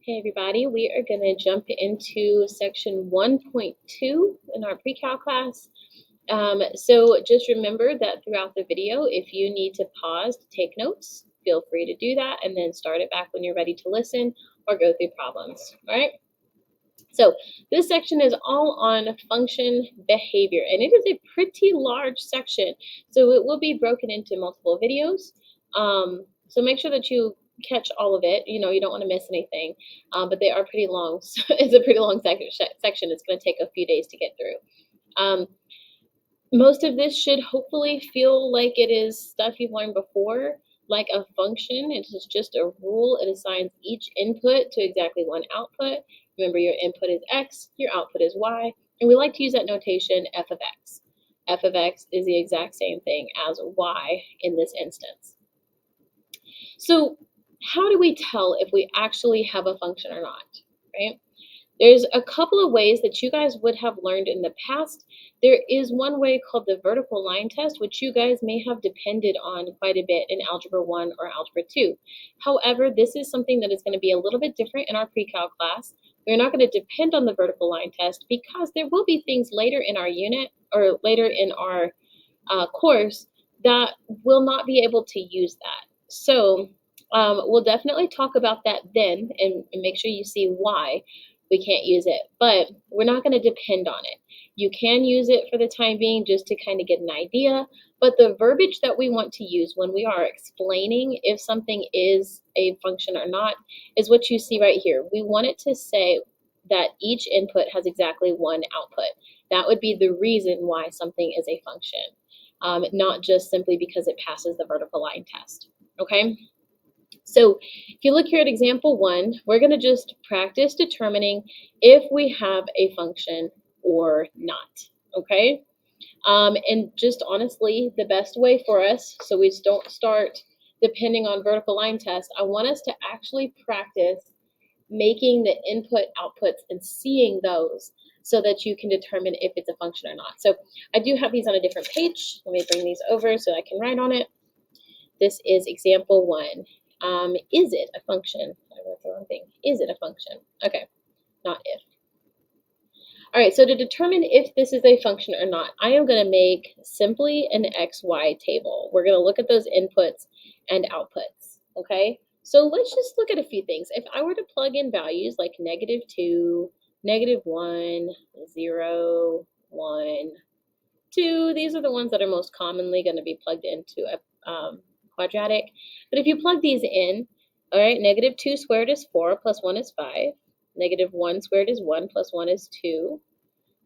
Hey everybody, we are going to jump into section 1.2 in our pre-cal class. So just remember that throughout the video, if you need to pause to take notes, feel free to do that and then start it back when you're ready to listen or go through problems. All right. So this section is all on function behavior, and it is a pretty large section. So it will be broken into multiple videos. So make sure that you catch all of it. You know, you don't want to miss anything, but they are pretty long. So it's a pretty long section. It's going to take a few days to get through. Most of this should hopefully feel like it is stuff you've learned before, like a function. It is just a rule. It assigns each input to exactly one output. Remember, your input is x, your output is y, and we like to use that notation f of x. F of x is the exact same thing as y in this instance. So how do we tell if we actually have a function or not, right? There's a couple of ways that you guys would have learned in the past. There is one way called the vertical line test, which you guys may have depended on quite a bit in Algebra 1 or Algebra 2. However, this is something that is going to be a little bit different in our pre-cal class. We're not going to depend on the vertical line test because there will be things later in our unit or later in our course that will not be able to use that. So we'll definitely talk about that then and make sure you see why we can't use it, but we're not going to depend on it. You can use it for the time being just to kind of get an idea, but the verbiage that we want to use when we are explaining if something is a function or not is what you see right here. We want it to say that each input has exactly one output. That would be the reason why something is a function, not just simply because it passes the vertical line test, okay? So if you look here at example 1, we're going to just practice determining if we have a function or not, okay? And just honestly, the best way for us, so we don't start depending on vertical line test, I want us to actually practice making the input outputs and seeing those so that you can determine if it's a function or not. So I do have these on a different page. Let me bring these over so I can write on it. This is example 1. Is it a function? I wrote the wrong thing. Is it a function? Okay, not if. All right, so to determine if this is a function or not, I am going to make simply an XY table. We're going to look at those inputs and outputs, okay? So let's just look at a few things. If I were to plug in values like -2, -1, 0, 1, 2, these are the ones that are most commonly going to be plugged into a quadratic. But if you plug these in, all right, -2 squared is 4 plus 1 is 5. -1 squared is 1 plus 1 is 2.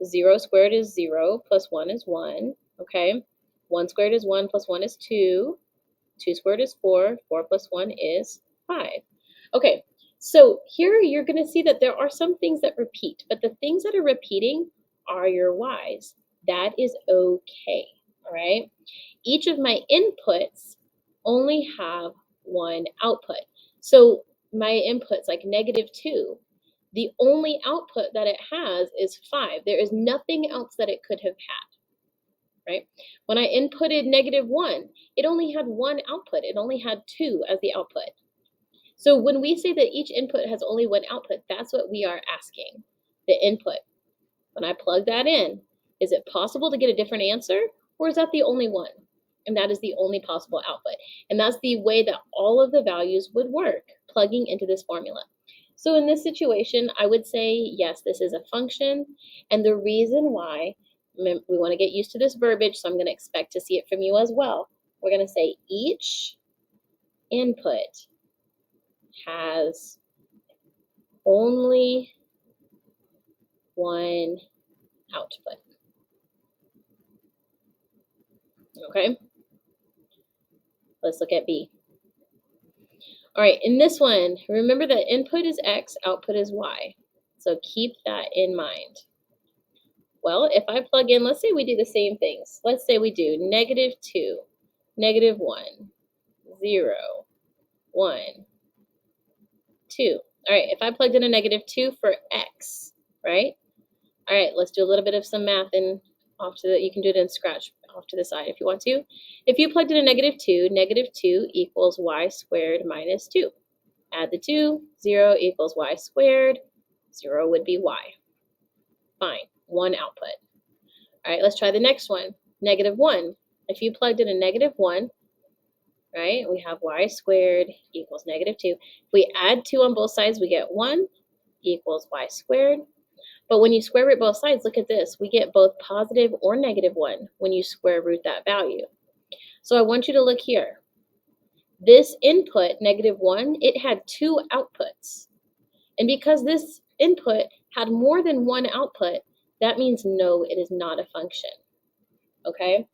0 squared is 0 plus 1 is 1. Okay, 1 squared is 1 plus 1 is 2. 2 squared is 4. 4 plus 1 is 5. Okay, so here you're going to see that there are some things that repeat, but the things that are repeating are your y's. That is okay, all right? Each of my inputs only have one output. So my inputs like -2, the only output that it has is 5. There is nothing else that it could have had, right? When I inputted -1, it only had one output. It only had 2 as the output. So when we say that each input has only one output, that's what we are asking, the input. When I plug that in, is it possible to get a different answer, or is that the only one? And that is the only possible output. And that's the way that all of the values would work, plugging into this formula. So in this situation, I would say, yes, this is a function. And the reason why, we want to get used to this verbiage, so I'm going to expect to see it from you as well. We're going to say each input has only one output. Okay? Let's look at B. All right, in this one, remember that input is X, output is Y. So keep that in mind. Well, if I plug in, let's say we do the same things. Let's say we do -2, -1, 0, 1, 2. All right, if I plugged in a -2 for X, right? All right, let's do a little bit of some math and off to the, you can do it in Scratch off to the side if you want to. If you plugged in a -2 equals y squared minus 2. Add the 2, 0 equals y squared. 0 would be y. Fine, one output. All right, let's try the next one. Negative 1. If you plugged in a negative 1, right, we have y squared equals negative 2. If we add 2 on both sides, we get 1 equals y squared. But when you square root both sides, look at this. We get both positive or negative 1 when you square root that value. So I want you to look here. This input, negative 1, it had 2 outputs. And because this input had more than one output, that means no, it is not a function. Okay?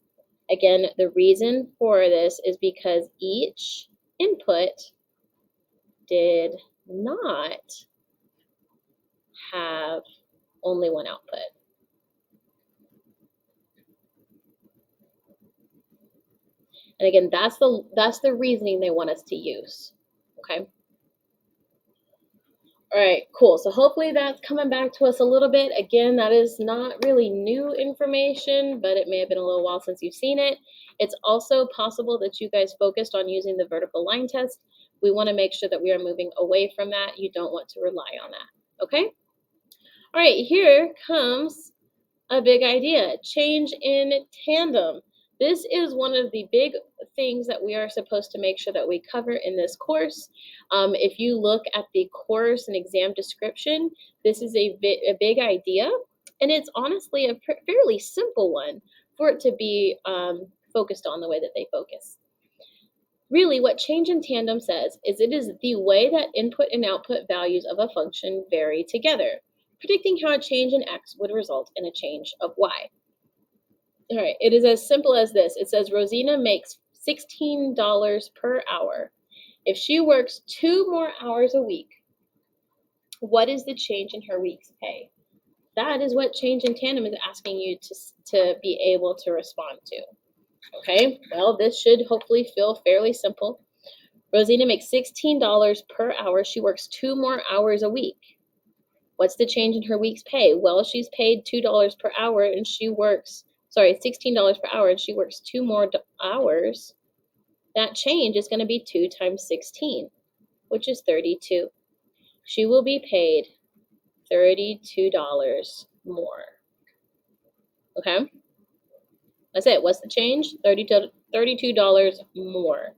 Again, the reason for this is because each input did not have only one output. And again, that's the reasoning they want us to use. Okay? All right, cool. So hopefully that's coming back to us a little bit. Again, that is not really new information, but it may have been a little while since you've seen it. It's also possible that you guys focused on using the vertical line test. We want to make sure that we are moving away from that. You don't want to rely on that, okay? All right, here comes a big idea, change in tandem. This is one of the big things that we are supposed to make sure that we cover in this course. If you look at the course and exam description, this is a big idea, and it's honestly a fairly simple one for it to be focused on the way that they focus. Really, what change in tandem says is it is the way that input and output values of a function vary together, predicting how a change in x would result in a change of y. All right, it is as simple as this. It says Rosina makes $16 per hour. If she works 2 more hours a week, what is the change in her week's pay? That is what change in tandem is asking you to be able to respond to. Okay, well, this should hopefully feel fairly simple. Rosina makes $16 per hour. She works 2 more hours a week. What's the change in her week's pay? Well, she's paid $2 per hour and she works, $16 per hour and she works 2 more hours. That change is going to be 2 times 16, which is 32. She will be paid $32 more. Okay? That's it. What's the change? $32 more.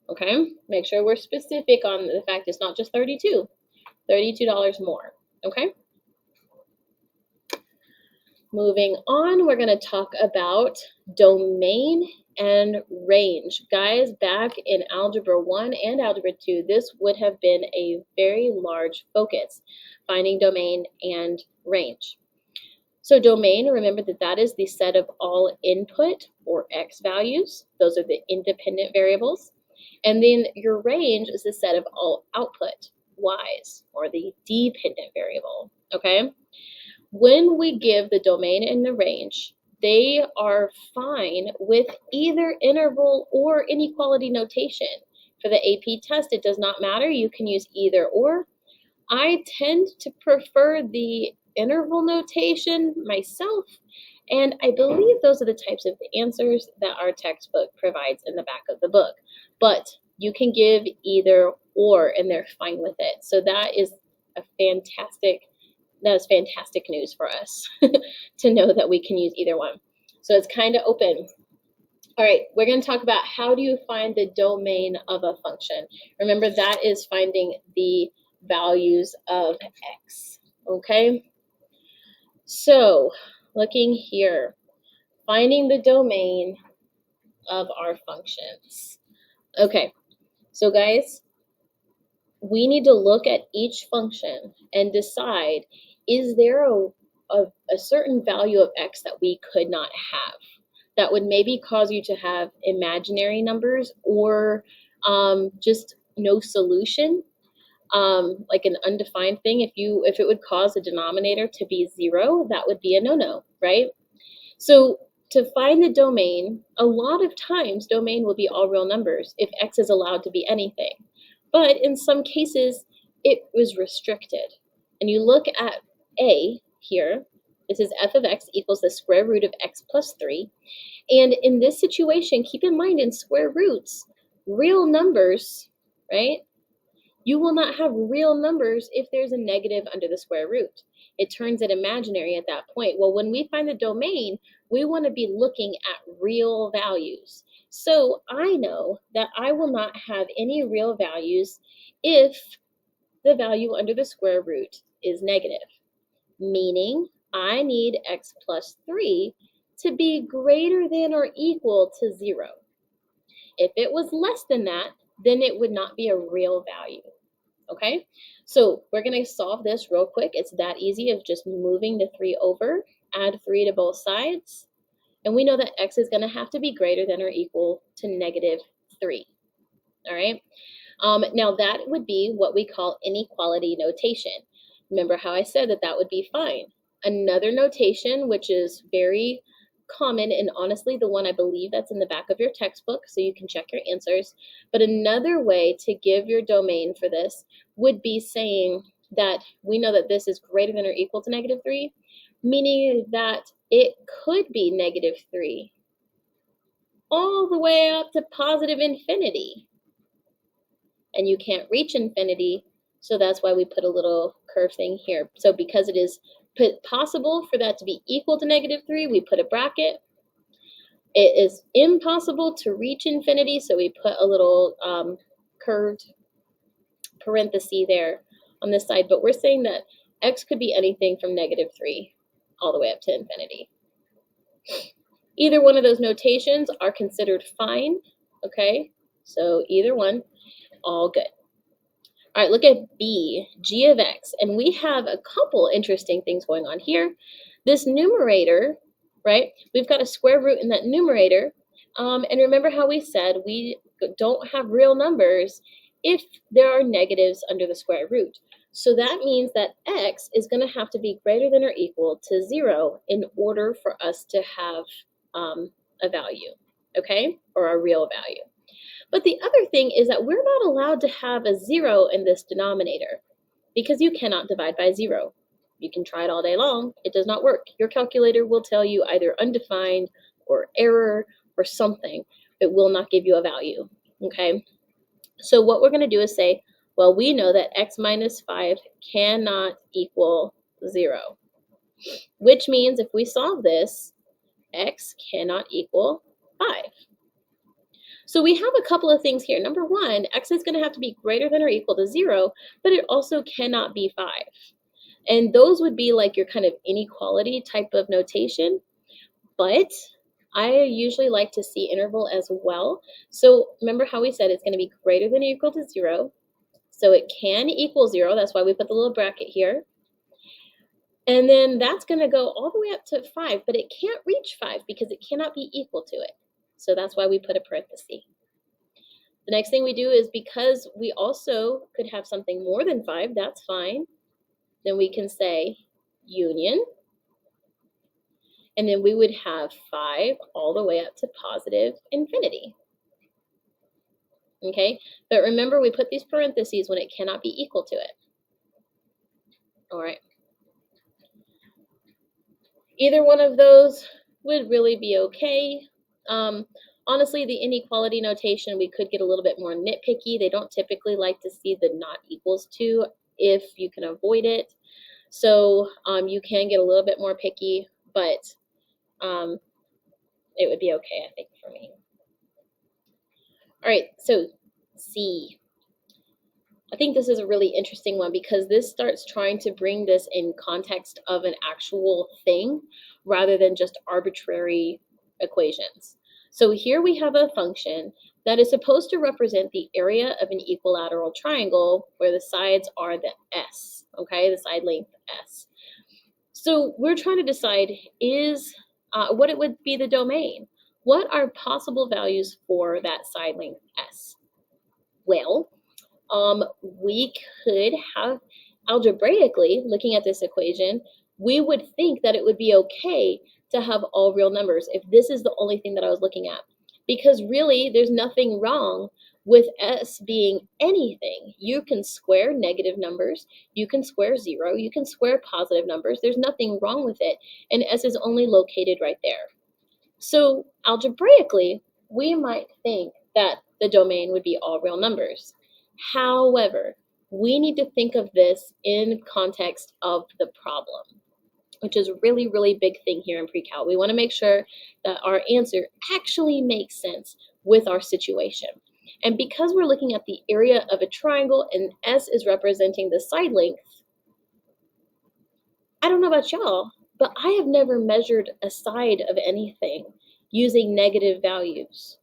Okay? Make sure we're specific on the fact it's not just 32. $32 more. Okay? Moving on, we're going to talk about domain and range. Guys, back in Algebra 1 and Algebra 2, this would have been a very large focus, finding domain and range. So domain, remember that is the set of all input or x values. Those are the independent variables. And then your range is the set of all output, y's, or the dependent variable, okay? When we give the domain and the range, they are fine with either interval or inequality notation. For the AP test, it does not matter. You can use either or. I tend to prefer the interval notation myself, and I believe those are the types of answers that our textbook provides in the back of the book. But you can give either or, and they're fine with it. So that is fantastic news for us to know that we can use either one. So it's kind of open. All right, we're going to talk about how do you find the domain of a function. Remember, that is finding the values of x, okay? So looking here, finding the domain of our functions. Okay, so guys, we need to look at each function and decide, is there a certain value of x that we could not have that would maybe cause you to have imaginary numbers or just no solution, like an undefined thing. If it would cause the denominator to be 0, that would be a no-no, right? So to find the domain, a lot of times domain will be all real numbers if x is allowed to be anything. But in some cases, it was restricted. And you look at A here, this is f of x equals the square root of x plus 3. And in this situation, keep in mind in square roots, real numbers, right? You will not have real numbers if there's a negative under the square root. It turns it imaginary at that point. Well, when we find the domain, we want to be looking at real values. So I know that I will not have any real values if the value under the square root is negative, meaning I need x plus 3 to be greater than or equal to 0. If it was less than that, then it would not be a real value. Okay, so we're going to solve this real quick. It's that easy of just moving the 3 over, add 3 to both sides, and we know that x is going to have to be greater than or equal to negative 3. All right, now that would be what we call inequality notation. Remember how I said that that would be fine. Another notation, which is very common and honestly the one I believe that's in the back of your textbook, so you can check your answers. But another way to give your domain for this would be saying that we know that this is greater than or equal to negative 3, meaning that it could be negative 3 all the way up to positive infinity. And you can't reach infinity, so that's why we put a little curve thing here. So because it is possible for that to be equal to negative 3, we put a bracket. It is impossible to reach infinity, so we put a little curved parenthesis there on this side. But we're saying that x could be anything from negative 3 all the way up to infinity. Either one of those notations are considered fine, okay? So either one, all good. All right, look at B, g of x. And we have a couple interesting things going on here. This numerator, right, we've got a square root in that numerator. And remember how we said we don't have real numbers if there are negatives under the square root. So that means that x is going to have to be greater than or equal to 0 in order for us to have a value, okay, or a real value. But the other thing is that we're not allowed to have a 0 in this denominator because you cannot divide by 0. You can try it all day long. It does not work. Your calculator will tell you either undefined or error or something. It will not give you a value, okay? So what we're going to do is say, well, we know that x minus 5 cannot equal 0, which means if we solve this, x cannot equal 5. So we have a couple of things here. Number one, x is going to have to be greater than or equal to 0, but it also cannot be 5. And those would be like your kind of inequality type of notation. But I usually like to see interval as well. So remember how we said it's going to be greater than or equal to 0. So it can equal 0. That's why we put the little bracket here. And then that's going to go all the way up to 5, but it can't reach 5 because it cannot be equal to it. So that's why we put a parenthesis. The next thing we do is because we also could have something more than 5, that's fine. Then we can say union. And then we would have 5 all the way up to positive infinity. Okay, but remember we put these parentheses when it cannot be equal to it. All right. Either one of those would really be okay. Honestly, the inequality notation, we could get a little bit more nitpicky. They don't typically like to see the not equals to if you can avoid it. So you can get a little bit more picky, but it would be okay, I think, for me. All right, so C. I think this is a really interesting one because this starts trying to bring this in context of an actual thing rather than just arbitrary equations. So here we have a function that is supposed to represent the area of an equilateral triangle where the sides are the S, okay, the side length S. So we're trying to decide what it would be the domain. What are possible values for that side length S? Well, we could have algebraically, looking at this equation, we would think that it would be okay to have all real numbers if this is the only thing that I was looking at. Because really, there's nothing wrong with S being anything. You can square negative numbers, you can square 0, you can square positive numbers. There's nothing wrong with it, and S is only located right there. So algebraically, we might think that the domain would be all real numbers. However, we need to think of this in context of the problem, which is really, really big thing here in pre-cal. We want to make sure that our answer actually makes sense with our situation. And because we're looking at the area of a triangle and S is representing the side length, I don't know about y'all, but I have never measured a side of anything using negative values.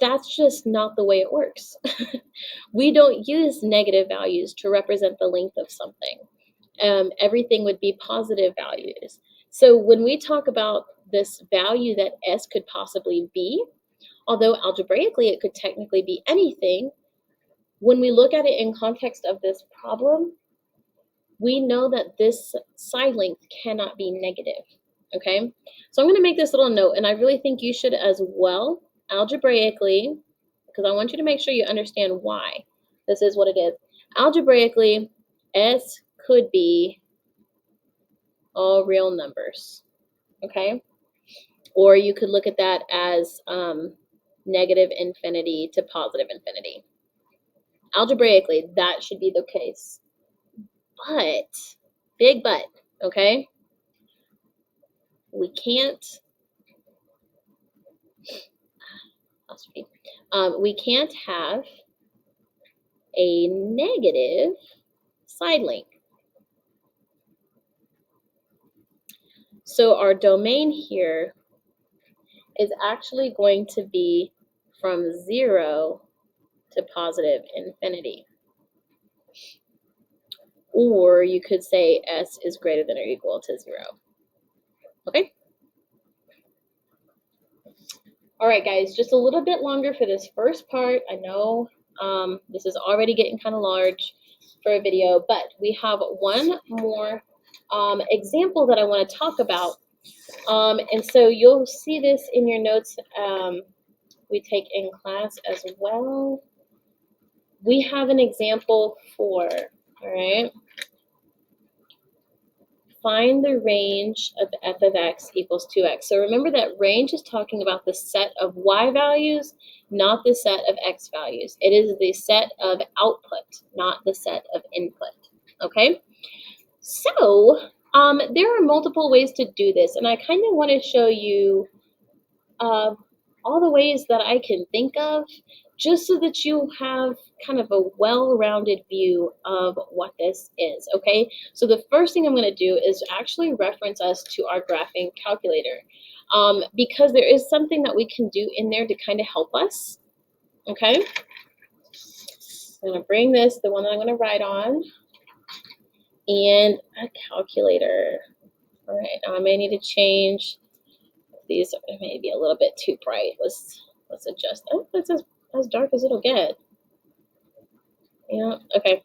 That's just not the way it works. We don't use negative values to represent the length of something. Everything would be positive values. So when we talk about this value that S could possibly be, although algebraically it could technically be anything, when we look at it in context of this problem, we know that this side length cannot be negative, okay? So I'm gonna make this little note, and I really think you should as well, algebraically, because I want you to make sure you understand why this is what it is. Algebraically, S could be all real numbers, okay? Or you could look at that as negative infinity to positive infinity. Algebraically, that should be the case. But, big but, okay? We can't have a negative side length. So our domain here is actually going to be from 0 to positive infinity. Or you could say S is greater than or equal to 0. Okay? All right, guys, just a little bit longer for this first part. I know this is already getting kind of large for a video, but we have one more example that I want to talk about. And so you'll see this in your notes we take in class as well. We have an example for, all right, find the range of f of x equals 2x. So remember that range is talking about the set of y values, not the set of x values. It is the set of output, not the set of input, okay? So there are multiple ways to do this, and I kind of want to show you all the ways that I can think of, just so that you have kind of a well-rounded view of what this is, okay? So the first thing I'm going to do is actually reference us to our graphing calculator, because there is something that we can do in there to kind of help us, okay? I'm going to bring this, the one that I'm going to write on, and a calculator. All right, now I may need to change. These may be a little bit too bright. Let's adjust. Oh, that's as dark as it'll get. Yeah, okay.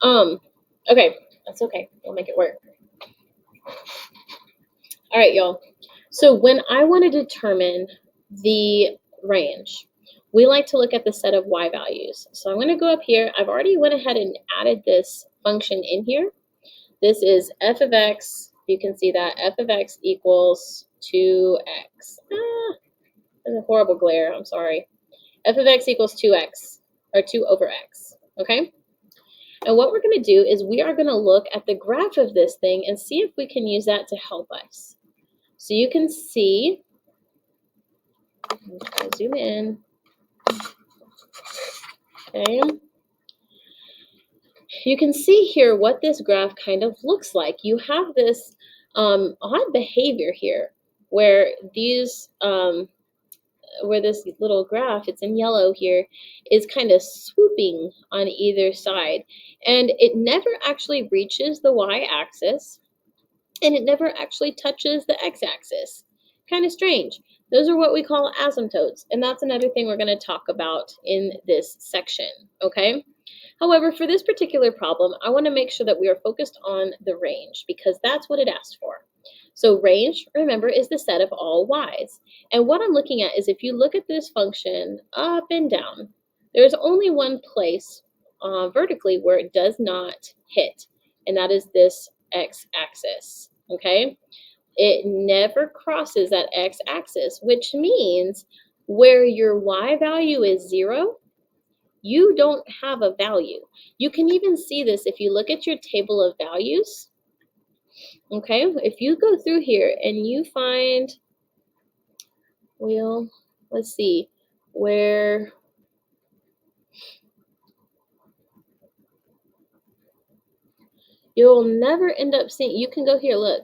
Okay, that's okay. We'll make it work. All right, y'all. So when I want to determine the range, we like to look at the set of y values. So I'm going to go up here. I've already went ahead and added this function in here. This is f of x. You can see that f of x equals 2x. That's a horrible glare. I'm sorry. F of x equals 2x, or 2 over x, okay? And what we're going to do is we are going to look at the graph of this thing and see if we can use that to help us. So you can see, I'll zoom in, okay? You can see here what this graph kind of looks like. You have this odd behavior here where these where this little graph, it's in yellow here, is kind of swooping on either side. And it never actually reaches the y-axis, and it never actually touches the x-axis. Kind of strange. Those are what we call asymptotes, and that's another thing we're going to talk about in this section, okay? However, for this particular problem, I want to make sure that we are focused on the range, because that's what it asked for. So range, remember, is the set of all y's. And what I'm looking at is if you look at this function up and down, there's only one place vertically where it does not hit, and that is this x-axis, okay? It never crosses that x-axis, which means where your y value is 0, you don't have a value. You can even see this if you look at your table of values. Okay, if you go through here and you find, well, let's see, where you'll never end up seeing, you can go here, look.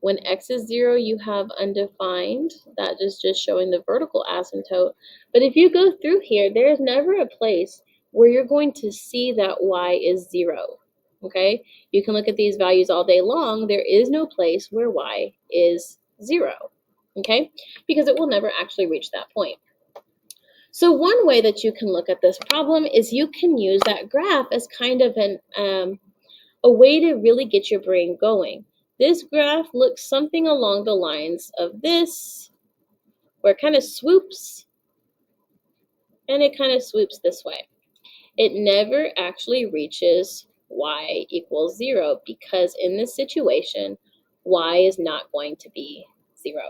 When x is 0, you have undefined. That is just showing the vertical asymptote. But if you go through here, there's never a place where you're going to see that y is 0. Okay? You can look at these values all day long. There is no place where y is 0. Okay? Because it will never actually reach that point. So one way that you can look at this problem is you can use that graph as kind of a way to really get your brain going. This graph looks something along the lines of this, where it kind of swoops, and it kind of swoops this way. It never actually reaches y equals 0 because in this situation, y is not going to be 0.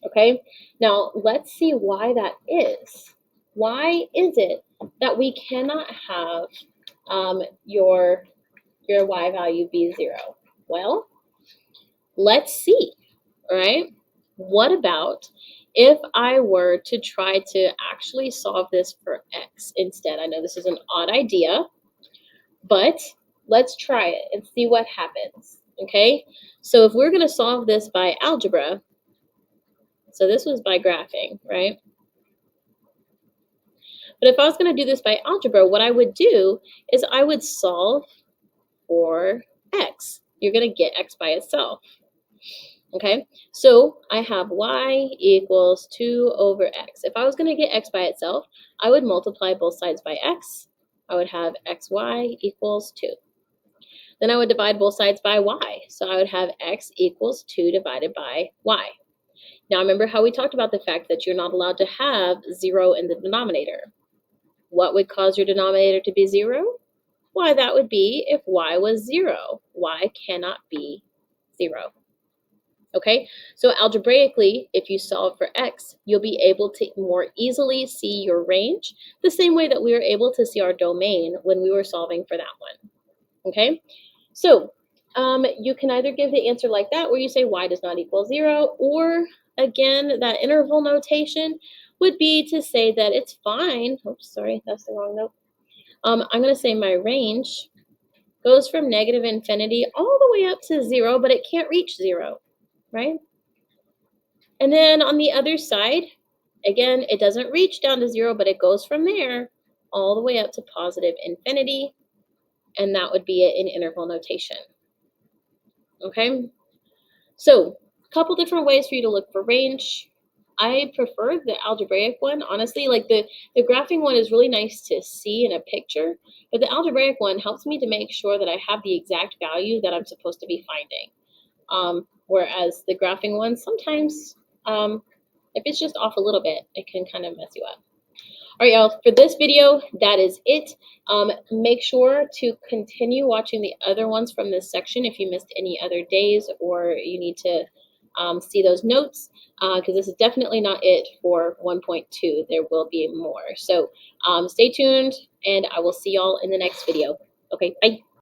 Okay, now let's see why that is. Why is it that we cannot have your y value be 0? Well, let's see, all right? What about if I were to try to actually solve this for x instead? I know this is an odd idea, but let's try it and see what happens, okay? So if we're going to solve this by algebra, so this was by graphing, right? But if I was going to do this by algebra, what I would do is I would solve for x. You're going to get x by itself. Okay, so I have y equals 2 over x. If I was going to get x by itself, I would multiply both sides by x. I would have xy equals 2. Then I would divide both sides by y. So I would have x equals 2 divided by y. Now remember how we talked about the fact that you're not allowed to have 0 in the denominator. What would cause your denominator to be 0? Why, that would be if y was 0. Y cannot be 0. Okay, so algebraically, if you solve for x, you'll be able to more easily see your range, the same way that we were able to see our domain when we were solving for that one. Okay, so you can either give the answer like that, where you say y does not equal 0, or again, that interval notation would be to say that it's fine. Oops, sorry, that's the wrong note. I'm going to say my range goes from negative infinity all the way up to 0, but it can't reach 0, right? And then on the other side, again, it doesn't reach down to 0, but it goes from there all the way up to positive infinity, and that would be it in interval notation. Okay, so a couple different ways for you to look for range. I prefer the algebraic one. Honestly, like the graphing one is really nice to see in a picture, but the algebraic one helps me to make sure that I have the exact value that I'm supposed to be finding. Whereas the graphing one, sometimes if it's just off a little bit, it can kind of mess you up. All right, y'all, for this video, that is it. Make sure to continue watching the other ones from this section if you missed any other days or you need to see those notes, because this is definitely not it for 1.2. There will be more. So stay tuned, and I will see y'all in the next video. Okay, bye.